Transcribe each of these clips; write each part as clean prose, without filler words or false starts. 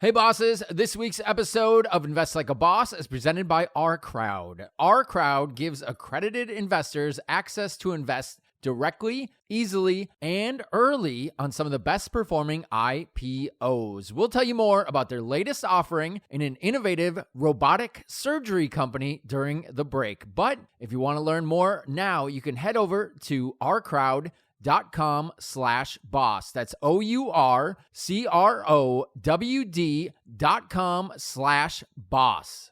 Hey bosses, this week's episode of Invest Like a Boss is presented by Our Crowd. Our Crowd gives accredited investors access to invest directly, easily, and early on some of the best performing IPOs. We'll tell you more about their latest offering in an innovative robotic surgery company during the break. But if you want to learn more now, you can head over to ourcrowd.com/boss. That's OurCrowd.com/boss.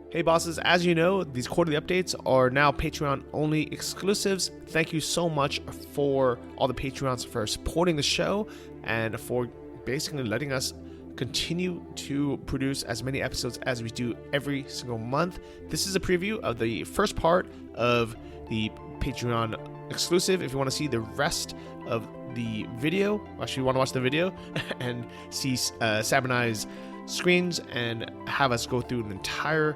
Hey bosses, as you know, these quarterly updates are now Patreon only exclusives. Thank you so much for all the Patreons for supporting the show and for basically letting us continue to produce as many episodes as we do every single month. This is a preview of the first part of the Patreon exclusive. If you want to see the rest of the video, actually you want to watch the video and see Sam and I's screens and have us go through an entire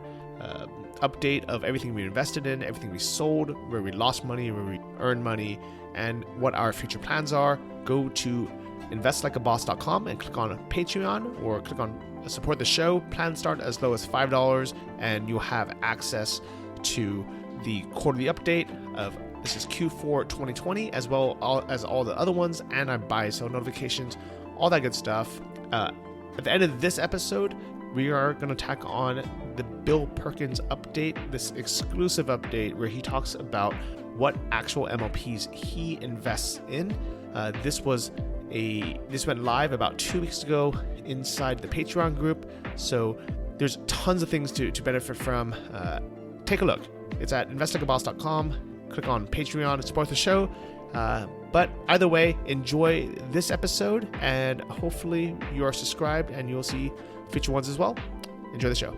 update of everything we invested in, everything we sold, where we lost money, where we earned money, and what our future plans are, go to investlikeaboss.com and click on Patreon or click on support the show. Plans start as low as $5 and you'll have access to the quarterly update of this is Q4 2020 as well as all the other ones, and our buy sell notifications, all that good stuff. At the end of this episode, we are going to tack on the Bill Perkins update, this exclusive update where he talks about what actual MLPs he invests in. This went live about 2 weeks ago inside the Patreon group, so there's tons of things to benefit from. Take a look. It's at investlikeaboss.com. Click on Patreon and support the show. But either way, enjoy this episode, and hopefully you are subscribed and you'll see future ones as well. Enjoy the show.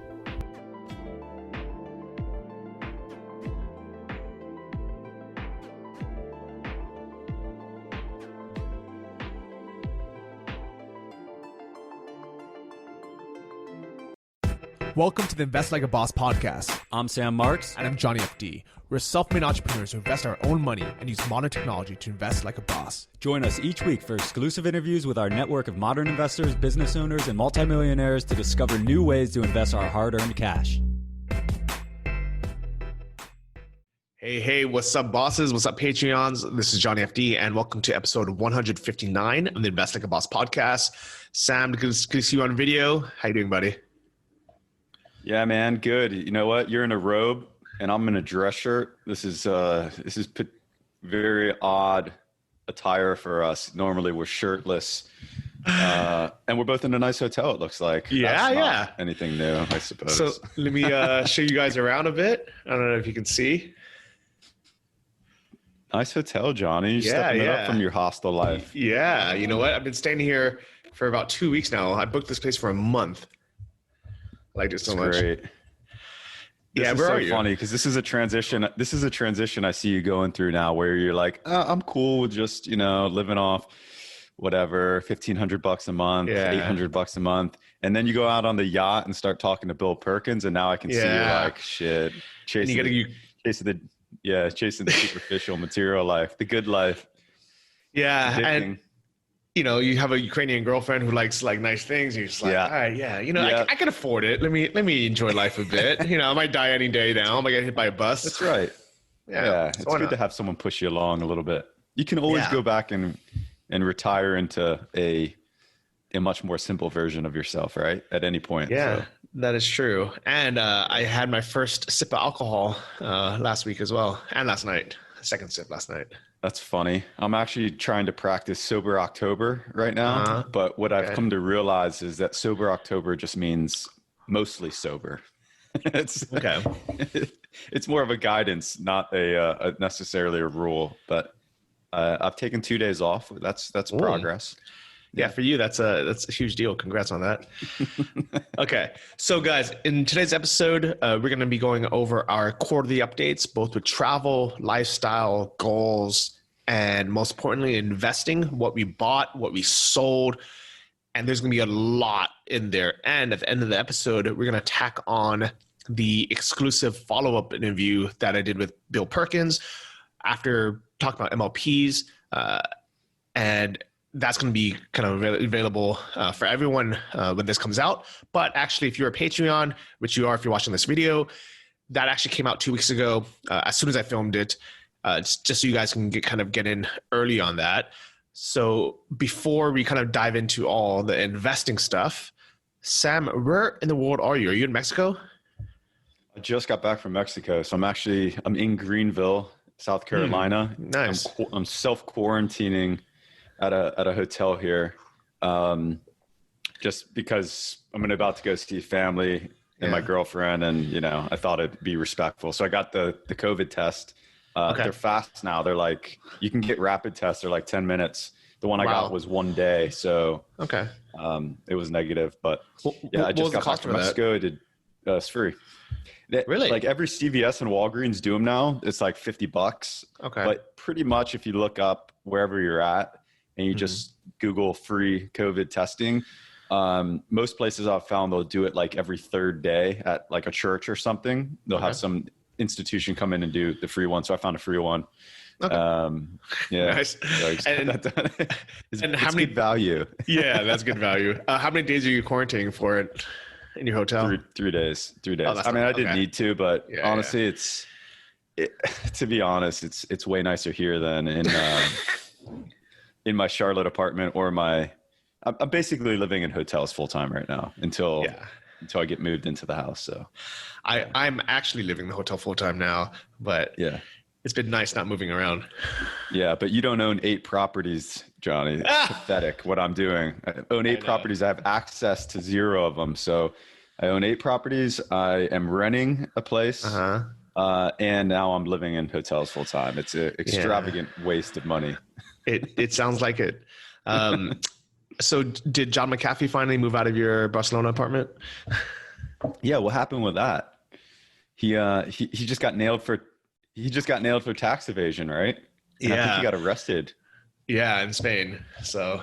Welcome to the Invest Like a Boss podcast. I'm Sam Marks. And I'm Johnny FD. We're self-made entrepreneurs who invest our own money and use modern technology to invest like a boss. Join us each week for exclusive interviews with our network of modern investors, business owners, and multimillionaires to discover new ways to invest our hard-earned cash. Hey, what's up, bosses? What's up, Patreons? This is Johnny FD, and welcome to episode 159 of the Invest Like a Boss podcast. Sam, good to see you on video. How you doing, buddy? Yeah, man, good. You know what? You're in a robe, and I'm in a dress shirt. This is very odd attire for us. Normally, we're shirtless, and we're both in a nice hotel. It looks like. Yeah. Not anything new, I suppose. So let me show you guys around a bit. I don't know if you can see. Nice hotel, Johnny. You're stepping it up from your hostel life. Yeah, you know what? I've been staying here for about 2 weeks now. I booked this place for a month. Liked it so much. Great. This is so funny because this is a transition. This is a transition I see you going through now, where you're like, I'm cool with just living off whatever $1,500 a month, $800 a month, and then you go out on the yacht and start talking to Bill Perkins, and now I can see you're like, shit, chasing the superficial material life, the good life. Yeah, addicting. and you have a Ukrainian girlfriend who likes like nice things. You're just like, all right, I can afford it. Let me enjoy life a bit. I might die any day now. I might get hit by a bus. That's right. Yeah. It's good to have someone push you along a little bit. You can always go back and retire into a much more simple version of yourself, right? At any point. Yeah, so. That is true. And I had my first sip of alcohol last week as well. And last night, second sip last night. That's funny. I'm actually trying to practice Sober October right now. But what I've come to realize is that Sober October just means mostly sober. It's more of a guidance, not a necessarily a rule. But I've taken 2 days off. That's progress. Yeah, for you, that's a huge deal. Congrats on that. Okay, so guys, in today's episode, we're going to be going over our quarterly updates, both with travel, lifestyle, goals, and most importantly, investing, what we bought, what we sold, and there's going to be a lot in there. And at the end of the episode, we're going to tack on the exclusive follow-up interview that I did with Bill Perkins after talking about MLPs, and that's going to be kind of available for everyone when this comes out. But actually, if you're a Patreon, which you are if you're watching this video, that actually came out 2 weeks ago as soon as I filmed it, just so you guys can get in early on that. So before we kind of dive into all the investing stuff, Sam, where in the world are you? Are you in Mexico? I just got back from Mexico. So I'm in Greenville, South Carolina. Nice. I'm self-quarantining at a hotel here, just because I'm about to go see family and my girlfriend, and I thought it'd be respectful. So I got the COVID test. They're fast now. They're like, you can get rapid tests. They're like 10 minutes. The one I got was 1 day. So it was negative, but I just got back from Mexico. It's free. Really? Like every CVS and Walgreens do them now. It's like $50. Okay. But pretty much if you look up wherever you're at and you just Google free COVID testing, most places I've found they'll do it like every third day at like a church or something. They'll have some institution come in and do the free one. So I found a free one. Okay. Nice. So and how many value? Yeah, that's good value. How many days are you quarantining for it in your hotel? 3 days. 3 days. Oh, I didn't need to, but honestly, to be honest, it's way nicer here than in my Charlotte apartment or I'm basically living in hotels full time right now until I get moved into the house. So I'm actually living in the hotel full time now, but it's been nice not moving around. Yeah, but you don't own 8 properties, Johnny. It's pathetic what I'm doing. I own 8 properties. I have access to 0 of them. So I own 8 properties. I am renting a place. And now I'm living in hotels full time. It's an extravagant waste of money. It sounds like it. So did John Mcafee finally move out of your Barcelona apartment? Yeah, what happened with that? He just got nailed for tax evasion, right? And I think he got arrested. Yeah, in Spain. So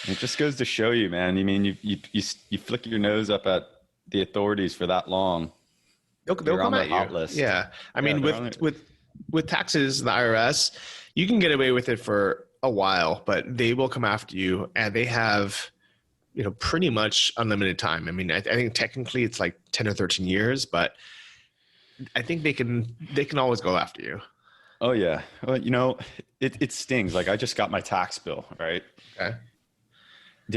it just goes to show you, man. I mean, you flick your nose up at the authorities for that long. They'll come at you. List. Yeah, I mean, with taxes, the IRS, you can get away with it for a while, but they will come after you, and they have, pretty much unlimited time. I mean, I think technically it's like 10 or 13 years, but I think they can always go after you. Oh yeah. Well, it stings. Like I just got my tax bill, right? Okay.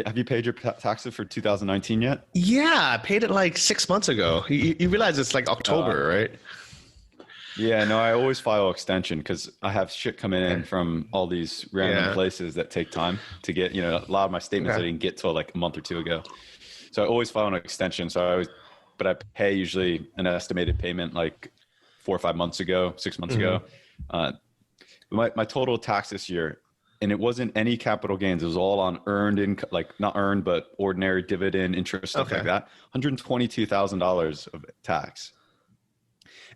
Have you paid your taxes for 2019 yet? Yeah, I paid it like 6 months ago. You realize it's like October, right? Yeah, no, I always file extension because I have shit coming in from all these random places that take time to get, a lot of my statements I didn't get till like a month or 2 ago. So I always file an extension. But I pay usually an estimated payment like 4 or 5 months ago, 6 months ago. My total tax this year, and it wasn't any capital gains. It was all on earned income, like not earned, but ordinary dividend, interest, stuff like that. $122,000 of tax.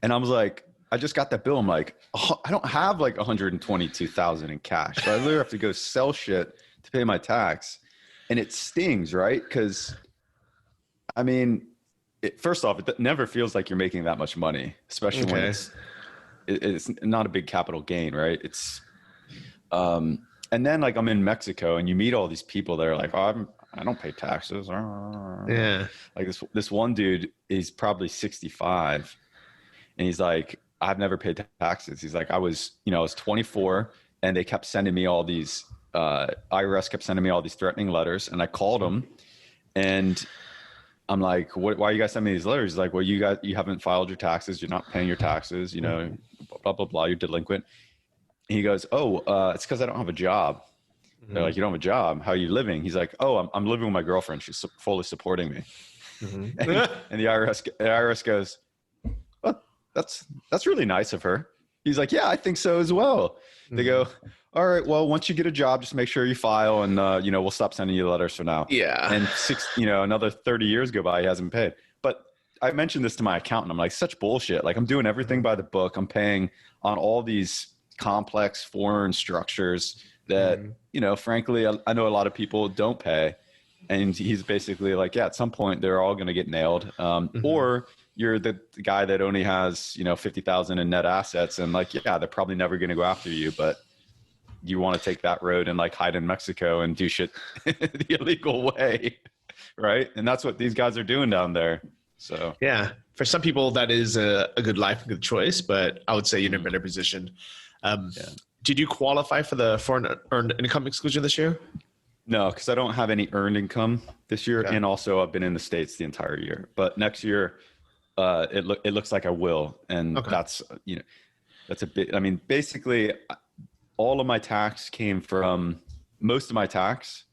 And I was like, I just got that bill. I'm like, I don't have like $122,000 in cash. So I literally have to go sell shit to pay my tax. And it stings, right? Because I mean, first off, it never feels like you're making that much money, especially when it's not a big capital gain, right? It's, and then like I'm in Mexico and you meet all these people that are like, oh, I don't pay taxes. Yeah. Like this one dude is probably 65 and he's like, I've never paid taxes. He's like, I was 24 and they kept sending me all these, IRS kept sending me all these threatening letters, and I called them and I'm like, why are you guys sending me these letters? He's like, well, you haven't filed your taxes. You're not paying your taxes, blah, blah, blah. You're delinquent. And he goes, it's because I don't have a job. They're like, you don't have a job. How are you living? He's like, I'm living with my girlfriend. She's fully supporting me. And the IRS goes, oh, that's really nice of her. He's like, yeah, I think so as well. They go, all right, well, once you get a job, just make sure you file and, we'll stop sending you letters for now. Yeah. And another 30 years go by, he hasn't paid. But I mentioned this to my accountant. I'm like, such bullshit. Like, I'm doing everything by the book. I'm paying on all these complex foreign structures that, frankly, I know a lot of people don't pay. And he's basically like, yeah, at some point they're all going to get nailed. Or you're the guy that only has, 50,000 in net assets. And like, yeah, they're probably never going to go after you, but you want to take that road and like hide in Mexico and do shit the illegal way, right? And that's what these guys are doing down there. So yeah, for some people that is a good life, a good choice, but I would say you're in a better position. Did you qualify for the foreign earned income exclusion this year? No, because I don't have any earned income this year, and also I've been in the States the entire year. But next year, it looks like I will, and that's that's a bit. I mean, basically, all of my tax came from most of my tax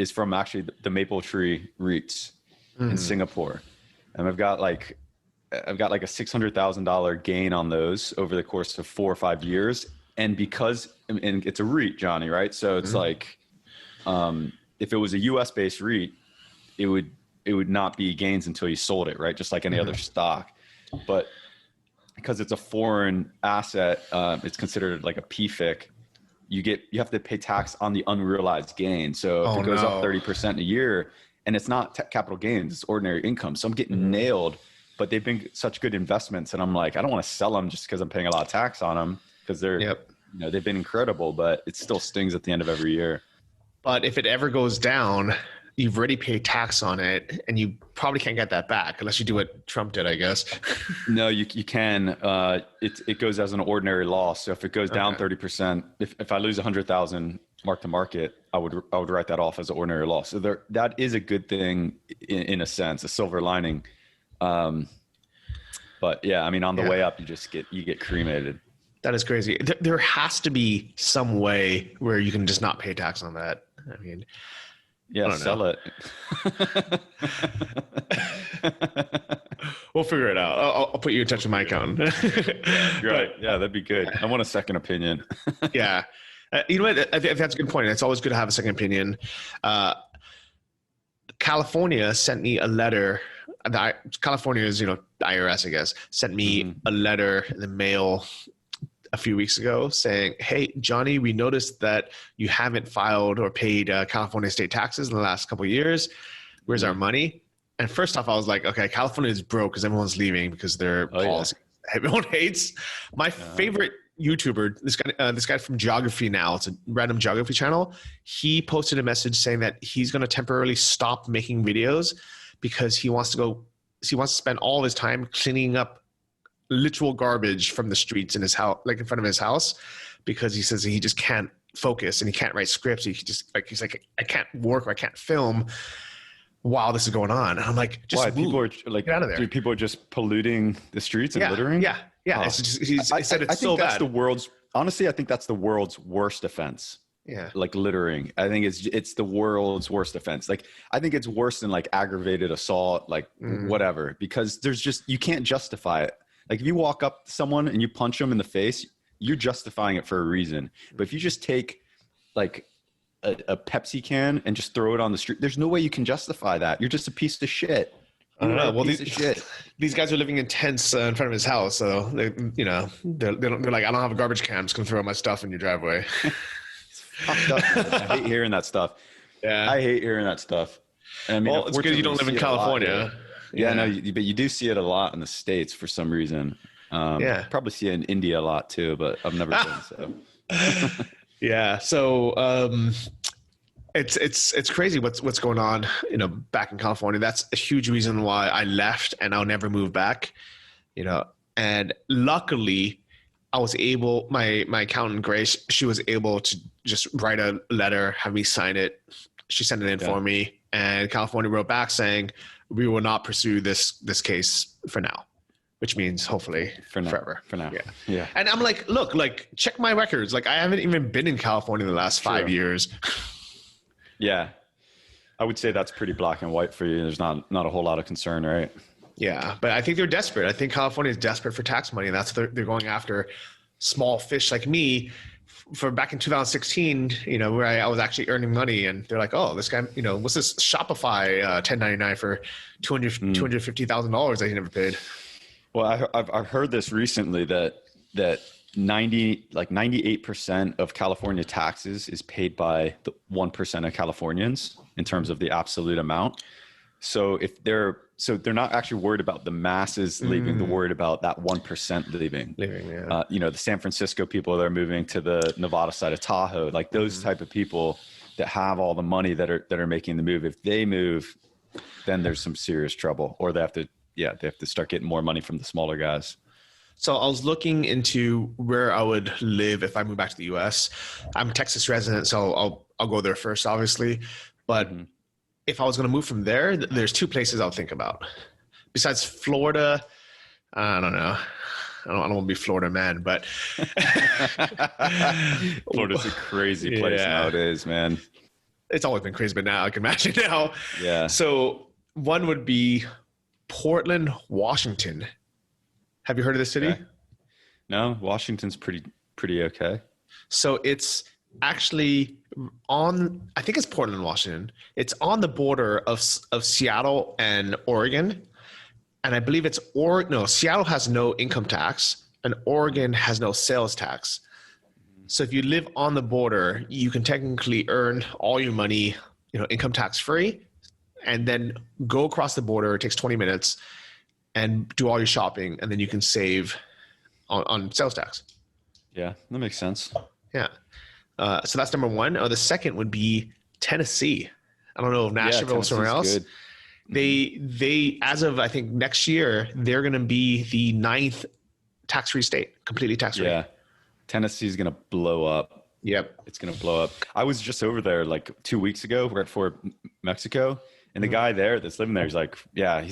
is from actually the Maple Tree REITs in Singapore, and I've got like a $600,000 gain on those over the course of 4 or 5 years, and because it's a REIT, Johnny, right? So it's like. If it was a US based REIT, it would not be gains until you sold it, right? Just like any other stock. But because it's a foreign asset, it's considered like a PFIC. You have to pay tax on the unrealized gain. So if it goes up 30% a year, and it's not capital gains, it's ordinary income. So I'm getting nailed, but they've been such good investments. And I'm like, I don't want to sell them just because I'm paying a lot of tax on them, because they're, they've been incredible, but it still stings at the end of every year. But if it ever goes down, you've already paid tax on it, and you probably can't get that back unless you do what Trump did, I guess. No, you can. It goes as an ordinary loss. So if it goes down 30%, if I lose 100,000 mark to market, I would write that off as an ordinary loss. So that is a good thing in a sense, a silver lining. But yeah, I mean, on the way up, you get cremated. That is crazy. There has to be some way where you can just not pay tax on that. I mean, sell it. We'll figure it out. I'll put you in touch with my accountant. Right. Yeah, that'd be good. I want a second opinion. Yeah. You know what? I think that's a good point. It's always good to have a second opinion. California sent me a letter. California is, the IRS, I guess, sent me a letter in the mail a few weeks ago saying, hey, Johnny, we noticed that you haven't filed or paid California state taxes in the last couple of years. Where's our money? And first off, I was like, okay, California is broke because everyone's leaving because their policy everyone hates. My favorite YouTuber, this guy from Geography Now, it's a random geography channel. He posted a message saying that he's going to temporarily stop making videos because he wants to spend all of his time cleaning up literal garbage from the streets in his house, like in front of his house, because he says he just can't focus and he can't write scripts. He's like, I can't work or I can't film while this is going on. And I'm like, just people are like, get out of there. Dude, people are just polluting the streets and littering. Yeah. Oh. It's just, I said it's so bad. I think that's the world's worst offense. Yeah. Like littering. I think it's the world's worst offense. Like, I think it's worse than like aggravated assault, like whatever, because you can't justify it. Like if you walk up to someone and you punch them in the face, you're justifying it for a reason. But if you just take like a Pepsi can and just throw it on the street, there's no way you can justify that. You're just a piece of shit. I don't know. Well, these guys are living in tents in front of his house. So they're like, I don't have a garbage can. I'm just going to throw my stuff in your driveway. It's fucked up. I hate hearing that stuff. Yeah. I hate hearing that stuff. I mean, it's because you don't live in California. Yeah, no, but you do see it a lot in the States for some reason. Probably see it in India a lot too, but I've never been. So yeah, so it's crazy what's going on, back in California. That's a huge reason why I left and I'll never move back. And luckily, I was able. My accountant Grace, she was able to just write a letter, have me sign it. She sent it in for me, and California wrote back saying, we will not pursue this case for now, which means hopefully forever. For now. Yeah. And I'm like, look, like check my records. Like I haven't even been in California in the last 5 years. Yeah. I would say that's pretty black and white for you. There's not a whole lot of concern, right? Yeah. But I think they're desperate. I think California is desperate for tax money. And that's what they're going after small fish like me. For back in 2016, where I was actually earning money, and they're like, oh, this guy, what's this Shopify 1099 for $250,000 that he never paid? Well, I've heard this recently that 98% of California taxes is paid by the 1% of Californians in terms of the absolute amount. So they're not actually worried about the masses leaving. They're worried about that 1% leaving. Yeah. The San Francisco people that are moving to the Nevada side of Tahoe, like those type of people that have all the money that are making the move. If they move, then there's some serious trouble, or they have to start getting more money from the smaller guys. So I was looking into where I would live if I move back to the US. I'm a Texas resident, so I'll go there first, obviously. But if I was going to move from there, there's two places I'll think about. Besides Florida, I don't know. I don't want to be Florida man, but Florida's a crazy place nowadays, man. It's always been crazy, but now I can imagine now. Yeah. So one would be Portland, Washington. Have you heard of this city? Okay. No, Washington's pretty okay. So it's actually I think it's Portland, Washington. It's on the border of Seattle and Oregon. And I believe Seattle has no income tax and Oregon has no sales tax. So if you live on the border, you can technically earn all your money, income tax free, and then go across the border. It takes 20 minutes and do all your shopping. And then you can save on sales tax. Yeah, that makes sense. Yeah. So that's number one. The second would be Tennessee. I don't know if Nashville or somewhere else. Good. They as of I think next year, they're going to be the 9th tax-free state, completely tax-free. Yeah. Tennessee's going to blow up. Yep. It's going to blow up. I was just over there like 2 weeks ago, right before Mexico. And the guy there that's living there, he's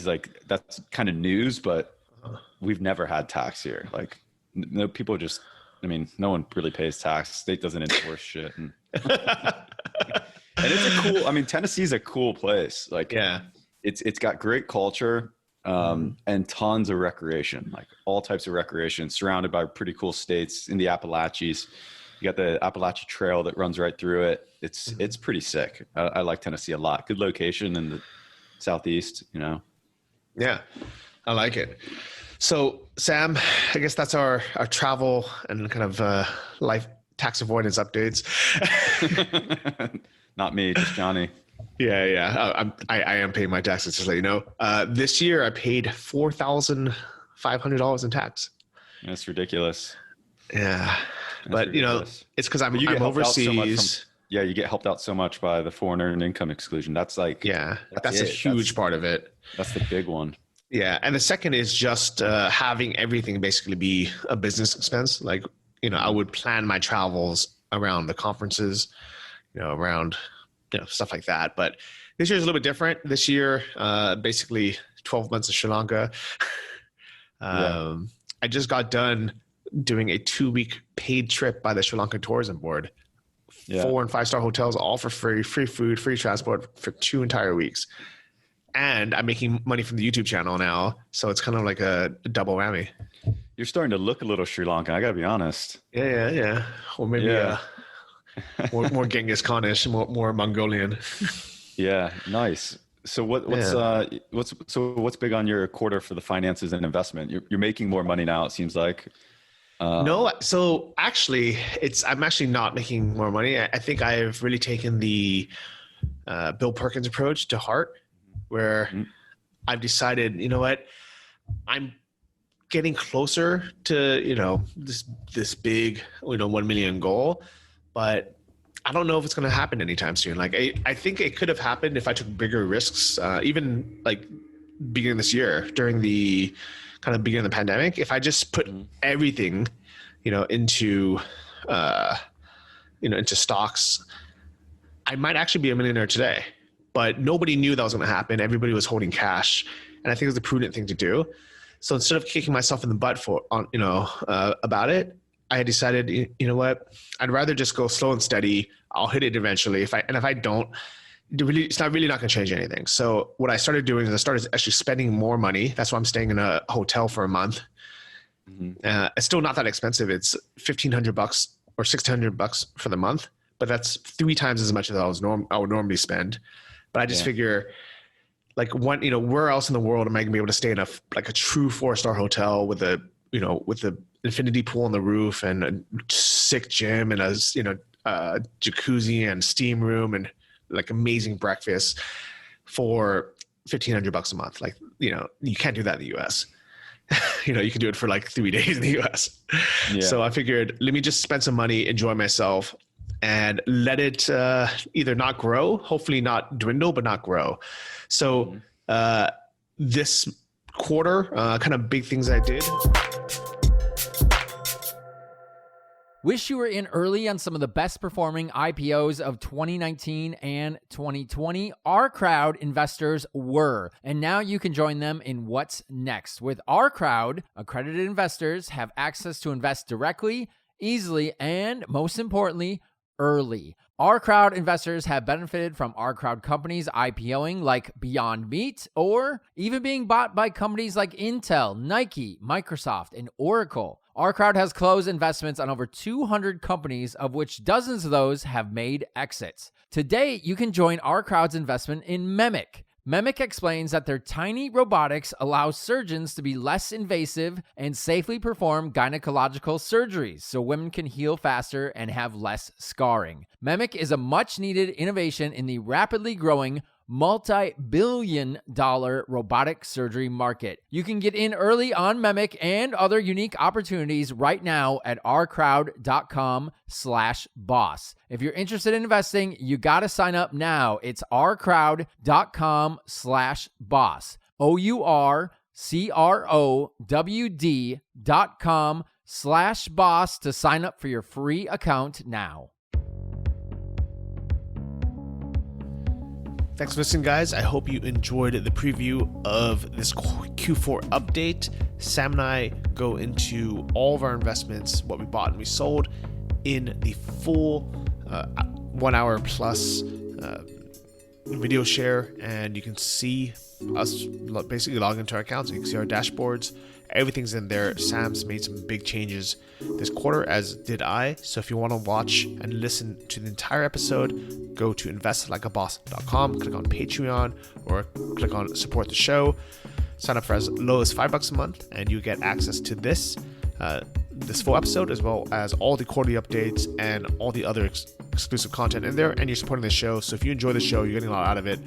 like, that's kind of news, but we've never had tax here. Like no people just, no one really pays tax. State doesn't enforce shit. And it's Tennessee's a cool place. Like, yeah, it's got great culture, and tons of recreation, like all types of recreation, surrounded by pretty cool states in the Appalachians. You got the Appalachian Trail that runs right through it. It's pretty sick. I like Tennessee a lot. Good location in the Southeast, Yeah, I like it. So Sam, I guess that's our travel and kind of life tax avoidance updates. Not me, just Johnny. Yeah. I am paying my taxes, just to let you know. This year I paid $4,500 in tax. That's ridiculous. Yeah. But ridiculous. It's because I'm overseas. You get helped out so much by the foreign earned income exclusion. That's like, that's a huge part of it. That's the big one. Yeah. And the second is just having everything basically be a business expense. Like, I would plan my travels around the conferences, around, stuff like that. But this year's a little bit different. This year, basically 12 months of Sri Lanka. I just got done doing a 2-week paid trip by the Sri Lankan Tourism Board. 4 and 5-star hotels, all for free food, free transport for 2 entire weeks. And I'm making money from the YouTube channel now. So it's kind of like a double whammy. You're starting to look a little Sri Lankan. I got to be honest. Yeah. Or maybe more Genghis Khanish, more Mongolian. Yeah. Nice. So what's big on your quarter for the finances and investment? You're making more money now, it seems like. No. So actually I'm actually not making more money. I think I've really taken the Bill Perkins approach to heart, where I've decided, I'm getting closer to, this big, 1 million goal, but I don't know if it's going to happen anytime soon. Like I think it could have happened if I took bigger risks, even like beginning this year during the kind of beginning of the pandemic. If I just put everything, into stocks, I might actually be a millionaire today. But nobody knew that was going to happen. Everybody was holding cash, and I think it was a prudent thing to do. So instead of kicking myself in the butt about it, I had decided, you know what? I'd rather just go slow and steady. I'll hit it eventually. If I don't, it's not going to change anything. So what I started doing is I started actually spending more money. That's why I'm staying in a hotel for a month. It's still not that expensive. It's $1,500 or $1,600 for the month, but that's 3 times as much as I would normally spend. But I just figure, like, where else in the world am I gonna be able to stay in a true 4-star hotel with the infinity pool on the roof and a sick gym and a jacuzzi and steam room and like amazing breakfast for $1,500 a month. Like, you can't do that in the US. You can do it for like 3 days in the US. Yeah. So I figured, let me just spend some money, enjoy myself, and let it either not grow, hopefully not dwindle, but not grow. So this quarter, kind of big things I did. Wish you were in early on some of the best performing IPOs of 2019 and 2020. Our crowd investors were, and now you can join them in what's next. With our crowd, accredited investors have access to invest directly, easily, and most importantly, early. Our crowd investors have benefited from our crowd companies IPOing like Beyond Meat, or even being bought by companies like Intel, Nike, Microsoft, and Oracle. Our crowd has closed investments on over 200 companies, of which dozens of those have made exits. Today, you can join our crowd's investment in Memic. Memic explains that their tiny robotics allow surgeons to be less invasive and safely perform gynecological surgeries so women can heal faster and have less scarring. Memic is a much-needed innovation in the rapidly growing multi-billion-dollar robotic surgery market. You can get in early on Memic and other unique opportunities right now at ourcrowd.com/boss. If you're interested in investing, you got to sign up now. It's ourcrowd.com/boss. ourcrowd.com/boss to sign up for your free account now. Thanks for listening, guys. I hope you enjoyed the preview of this Q4 update. Sam and I go into all of our investments, what we bought and we sold, in the full 1 hour plus video share, and you can see us basically log into our accounts. You can see our dashboards. Everything's in there. Sam's made some big changes this quarter, as did I. So if you want to watch and listen to the entire episode, go to investlikeaboss.com, click on Patreon, or click on support the show. Sign up for as low as $5 a month, and you get access to this full episode, as well as all the quarterly updates and all the other exclusive content in there. And you're supporting the show. So if you enjoy the show, you're getting a lot out of it,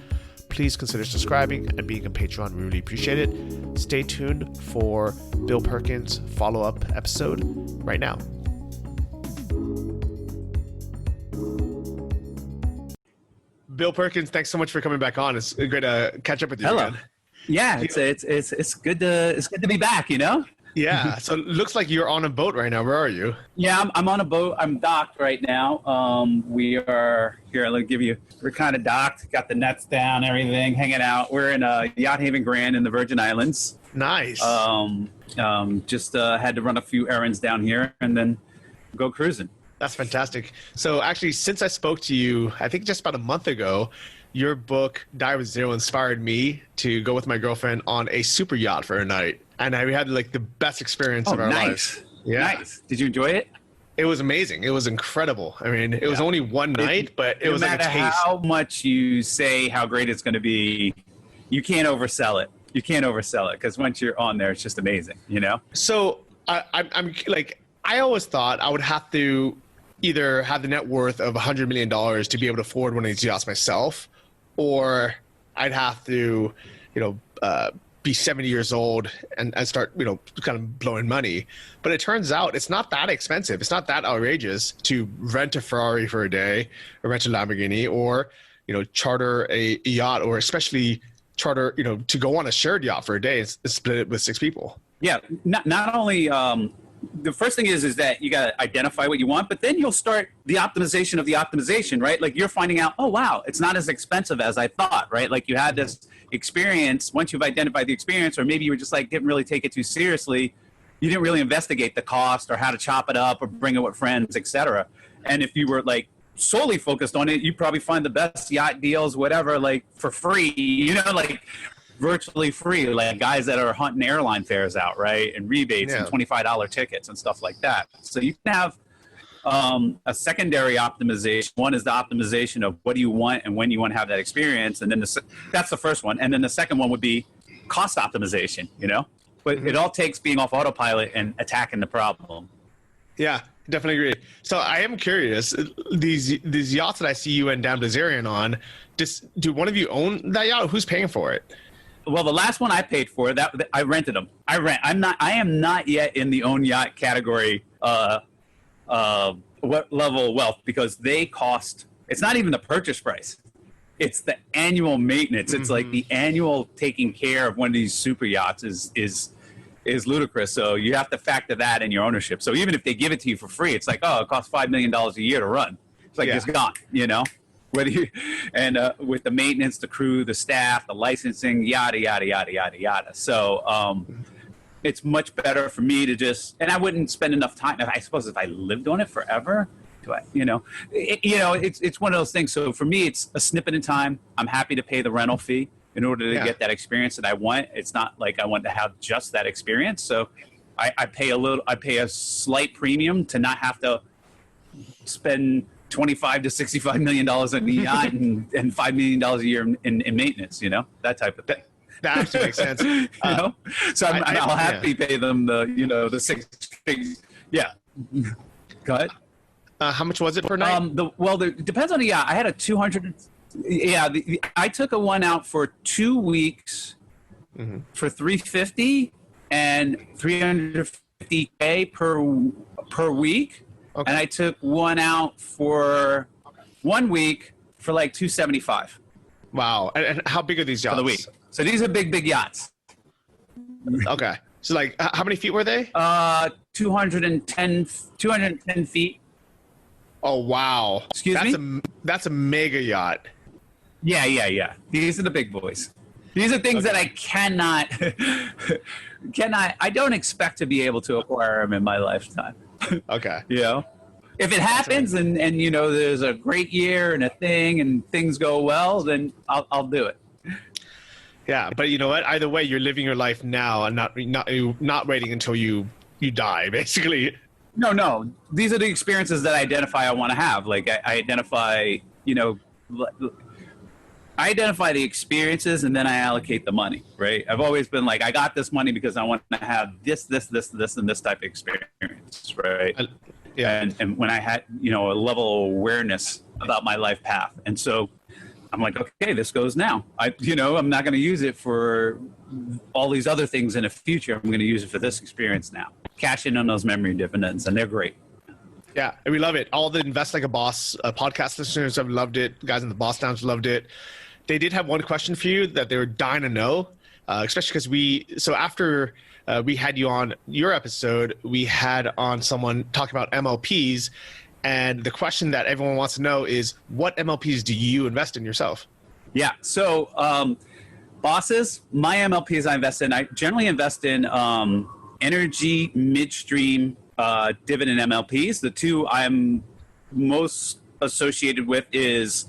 please consider subscribing and being a Patreon. We really appreciate it. Stay tuned for Bill Perkins' follow-up episode right now. Bill Perkins, thanks so much for coming back on. It's great to catch up with you. Hello. Again. Yeah, it's good to be back, Yeah. So it looks like you're on a boat right now. Where are you? Yeah, I'm on a boat. I'm docked right now. We are here. We're kind of docked. Got the nets down, everything, hanging out. We're in Yacht Haven Grand in the Virgin Islands. Nice. Just had to run a few errands down here and then go cruising. That's fantastic. So actually, since I spoke to you, I think just about a month ago, your book, Die With Zero, inspired me to go with my girlfriend on a super yacht for a night. And we had like the best experience of our lives. Yeah. Nice. Did you enjoy it? It was amazing. It was incredible. I mean, it was only one night, but it was like a taste. No matter how much you say how great it's going to be, you can't oversell it. You can't oversell it, because once you're on there, it's just amazing, So I'm like, I always thought I would have to either have the net worth of $100 million to be able to afford one of these yachts myself, or I'd have to, be 70 years old and start, kind of blowing money. But it turns out it's not that expensive. It's not that outrageous to rent a Ferrari for a day, or rent a Lamborghini, or, charter a yacht, or especially charter, to go on a shared yacht for a day and split it with 6 people. Yeah. Not only, the first thing is that you got to identify what you want, but then you'll start the optimization of the optimization, right? Like, you're finding out, oh, wow, it's not as expensive as I thought, right? Like, you had this experience. Once you've identified the experience, or maybe you were just like, didn't really take it too seriously, you didn't really investigate the cost or how to chop it up or bring it with friends, etc. And if you were like solely focused on it, you probably find the best yacht deals, whatever, like for free, like virtually free, like guys that are hunting airline fares out, right? And rebates and $25 tickets and stuff like that. So you can have a secondary optimization. One is the optimization of what do you want and when you want to have that experience. And then that's the first one. And then the second one would be cost optimization, But it all takes being off autopilot and attacking the problem. Yeah, definitely agree. So I am curious, these yachts that I see you and Dan Blazarian on, do one of you own that yacht? Who's paying for it? well, the last one I paid for that I rented them. I am not yet in the own yacht category. What level of wealth, because they cost. It's not even the purchase price. It's the annual maintenance. It's like the annual taking care of one of these super yachts is ludicrous. So you have to factor that in your ownership. So even if they give it to you for free, it's like, oh, it costs $5 million a year to run. It's like it's gone, you know. Whether you with the maintenance, the crew, the staff, the licensing, yada yada yada yada yada. So it's much better for me to just, and I wouldn't spend enough time. I suppose if I lived on it forever, it's one of those things. So for me, it's a snippet in time. I'm happy to pay the rental fee in order to get that experience that I want. It's not like I want to have just that experience. So I pay a slight premium to not have to spend $25 to $65 million on the yacht and $5 million a year in maintenance, that type of thing. That actually makes sense. So I'll happily pay them the 6 figures. Yeah. Go ahead. How much was it per night? It depends on the yacht. I had a 200. Yeah, I took a one out for 2 weeks for $350 and $350K per week. Okay. And I took one out for 1 week for like $275. Wow. And how big are these yachts? For the week. So these are big yachts. Okay. So like how many feet were they? 210 feet. Oh, wow. Excuse me? That's a mega yacht. Yeah. These are the big boys. These are things that I I don't expect to be able to acquire them in my lifetime. Okay. If it happens and there's a great year and a thing and things go well, then I'll do it. Yeah, but you know what? Either way, you're living your life now and not waiting until you die, basically. No. These are the experiences that I identify I want to have. Like I identify the experiences and then I allocate the money, right? I've always been like, I got this money because I want to have this, and this type of experience, right? And when I had, a level of awareness about my life path. And so I'm like, okay, this goes now. I'm not going to use it for all these other things in the future. I'm going to use it for this experience now. Cash in on those memory dividends, and they're great. Yeah, and we love it. All the Invest Like a Boss podcast listeners have loved it. Guys in the Boss Downs loved it. They did have one question for you that they were dying to know, especially because after we had you on your episode, we had on someone talking about MLPs, and the question that everyone wants to know is, what MLPs do you invest in yourself? Yeah, so bosses, my MLPs I invest in, I generally invest in energy, midstream, dividend MLPs. The two I'm most associated with is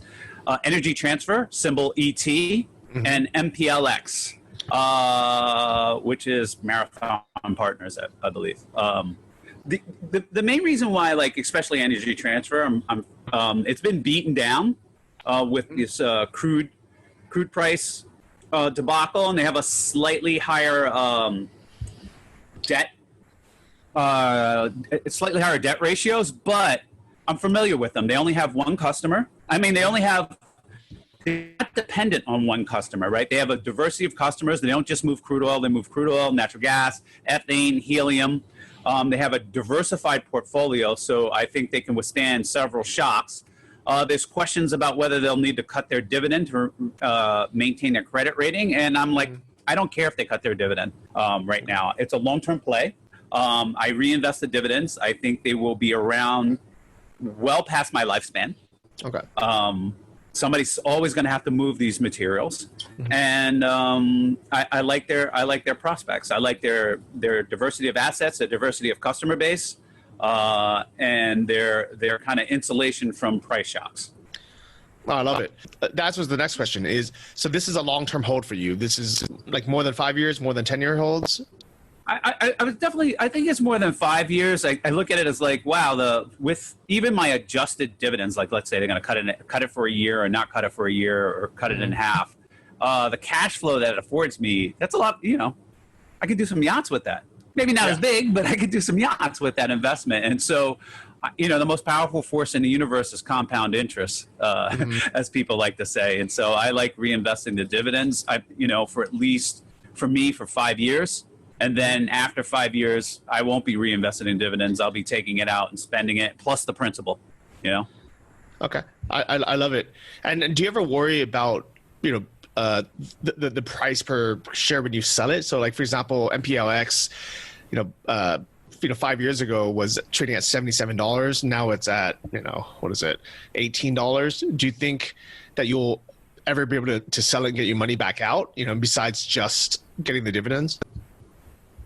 Energy Transfer, symbol ET, and MPLX, which is Marathon Partners, I believe. The main reason why, especially Energy Transfer, it's been beaten down with this crude price debacle, and they have a slightly higher debt ratios, but I'm familiar with them. They only have one customer. They're not dependent on one customer, right? They have a diversity of customers. They don't just move crude oil. They move crude oil, natural gas, ethane, helium. They have a diversified portfolio, so I think they can withstand several shocks. There's questions about whether they'll need to cut their dividend to maintain their credit rating, and I'm like, I don't care if they cut their dividend right now. It's a long-term play. I reinvest the dividends. I think they will be around well past my lifespan. Okay. Somebody's always going to have to move these materials, and I like their prospects. I like their diversity of assets, their diversity of customer base, and their kind of insulation from price shocks. Oh, I love it. That was the next question. So this is a long-term hold for you. This is like more than 5 years, more than 10-year holds? I think it's more than 5 years. I look at it as like, wow, with even my adjusted dividends, like let's say they're going to cut it for a year or not cut it for a year or cut it in half. The cash flow that it affords me, that's a lot, I could do some yachts with that. Maybe not as big, but I could do some yachts with that investment. And so the most powerful force in the universe is compound interest, as people like to say. And so I like reinvesting the dividends, for at least, for me, for 5 years. And then after 5 years, I won't be reinvesting in dividends. I'll be taking it out and spending it, plus the principal, Okay. I love it. And do you ever worry about, the price per share when you sell it? So like, for example, MPLX, 5 years ago was trading at $77. Now it's at, what is it? $18. Do you think that you'll ever be able to sell it and get your money back out, besides just getting the dividends?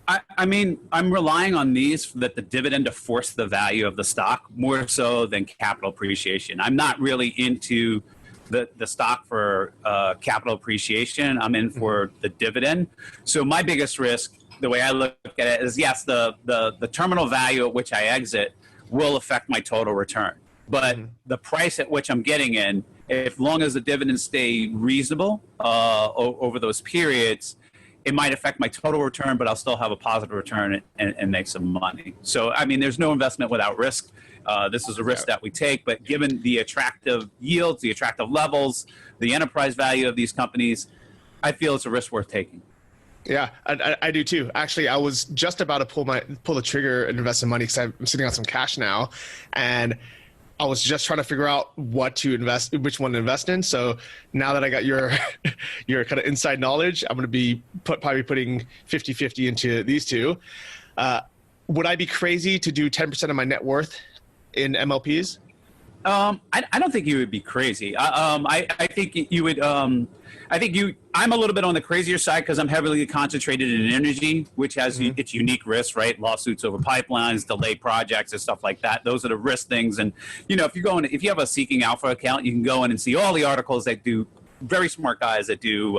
I mean, I'm relying on these that the dividend to force the value of the stock more so than capital appreciation. I'm not really into the stock for capital appreciation. I'm in for the dividend. So my biggest risk, the way I look at it, is yes, the terminal value at which I exit will affect my total return. But the price at which I'm getting in, as long as the dividends stay reasonable over those periods, it might affect my total return, but I'll still have a positive return and make some money. So, I mean, there's no investment without risk. This is a risk that we take, but given the attractive yields, the attractive levels, the enterprise value of these companies, I feel it's a risk worth taking. Yeah, I do too. Actually, I was just about to pull the trigger and invest some money because I'm sitting on some cash now, and I was just trying to figure out which one to invest in. So now that I got your kind of inside knowledge, I'm going to be probably putting 50-50 into these two. Would I be crazy to do 10% of my net worth in MLPs? I don't think you would be crazy. I think you would. I'm a little bit on the crazier side because I'm heavily concentrated in energy, which has its unique risks, right? Lawsuits over pipelines, delayed projects, and stuff like that. Those are the risk things. And if you have a Seeking Alpha account, you can go in and see all the articles that do, very smart guys that do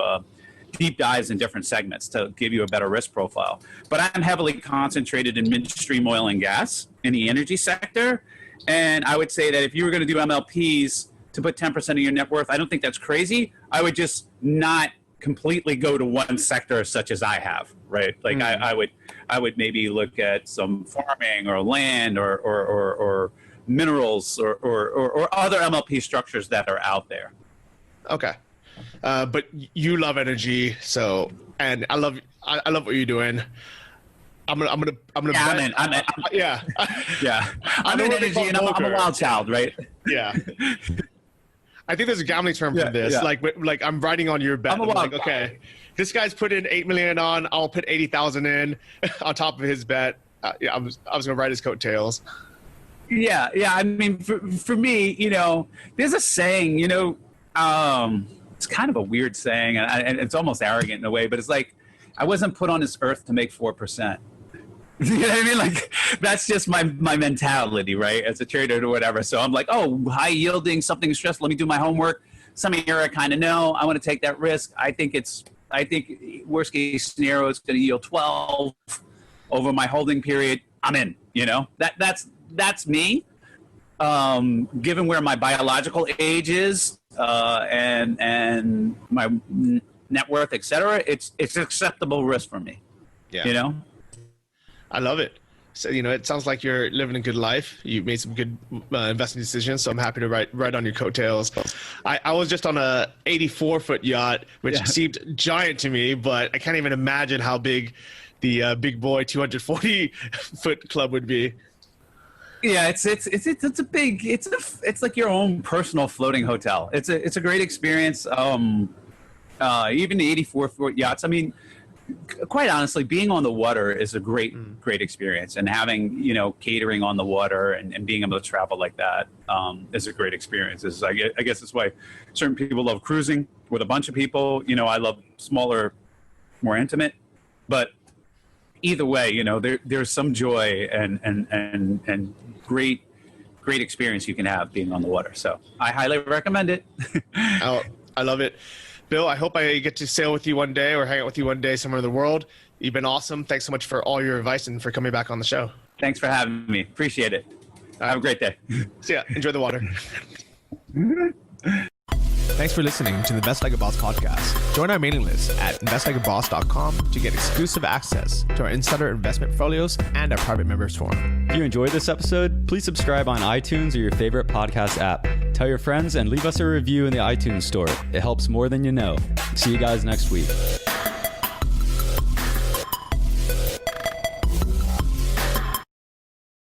deep dives in different segments to give you a better risk profile. But I'm heavily concentrated in midstream oil and gas in the energy sector. And I would say that if you were going to do MLPs to put 10% of your net worth, I don't think that's crazy. I would just not completely go to one sector such as I have, right? Like I would maybe look at some farming or land or minerals or other MLP structures that are out there. Okay. But you love energy, and I love what you're doing. I'm gonna. Yeah, I'm in. Yeah. Yeah. I'm in energy, and I'm a wild child, right? Yeah. I think there's a gambling term for this. Yeah. Like I'm riding on your bet. I'm like, okay, this guy's put in $8 million on. I'll put 80,000 in on top of his bet. I was gonna ride his coattails. Yeah. I mean, for me, there's a saying. It's kind of a weird saying, and it's almost arrogant in a way. But it's like, I wasn't put on this earth to make 4%. You know what I mean? Like, that's just my mentality, right? As a trader or whatever. So I'm like, oh, high yielding, something stressful. Let me do my homework. Some area I kind of know. I want to take that risk. I think worst case scenario, it's going to yield 12 over my holding period. I'm in, that's me. Given where my biological age is, and my net worth, et cetera, it's acceptable risk for me. Yeah. I love it. So, it sounds like you're living a good life. You made some good investing decisions, so I'm happy to ride on your coattails. I was just on a 84-foot yacht, which seemed giant to me, but I can't even imagine how big the big boy 240-foot club would be. Yeah, it's like your own personal floating hotel. It's a great experience. Even the 84-foot yachts. I mean, quite honestly, being on the water is a great experience, and having catering on the water and being able to travel like that is a great experience. I guess that's why certain people love cruising with a bunch of people. I love smaller, more intimate, but either way, there's some joy and great experience you can have being on the water. So I highly recommend it. I love it. Bill, I hope I get to sail with you one day or hang out with you one day somewhere in the world. You've been awesome. Thanks so much for all your advice and for coming back on the show. Thanks for having me. Appreciate it. Have a great day. See ya. Enjoy the water. Thanks for listening to the Invest Like a Boss podcast. Join our mailing list at investlikeaboss.com to get exclusive access to our insider investment portfolios and our private members forum. If you enjoyed this episode, please subscribe on iTunes or your favorite podcast app. Tell your friends and leave us a review in the iTunes store. It helps more than you know. See you guys next week.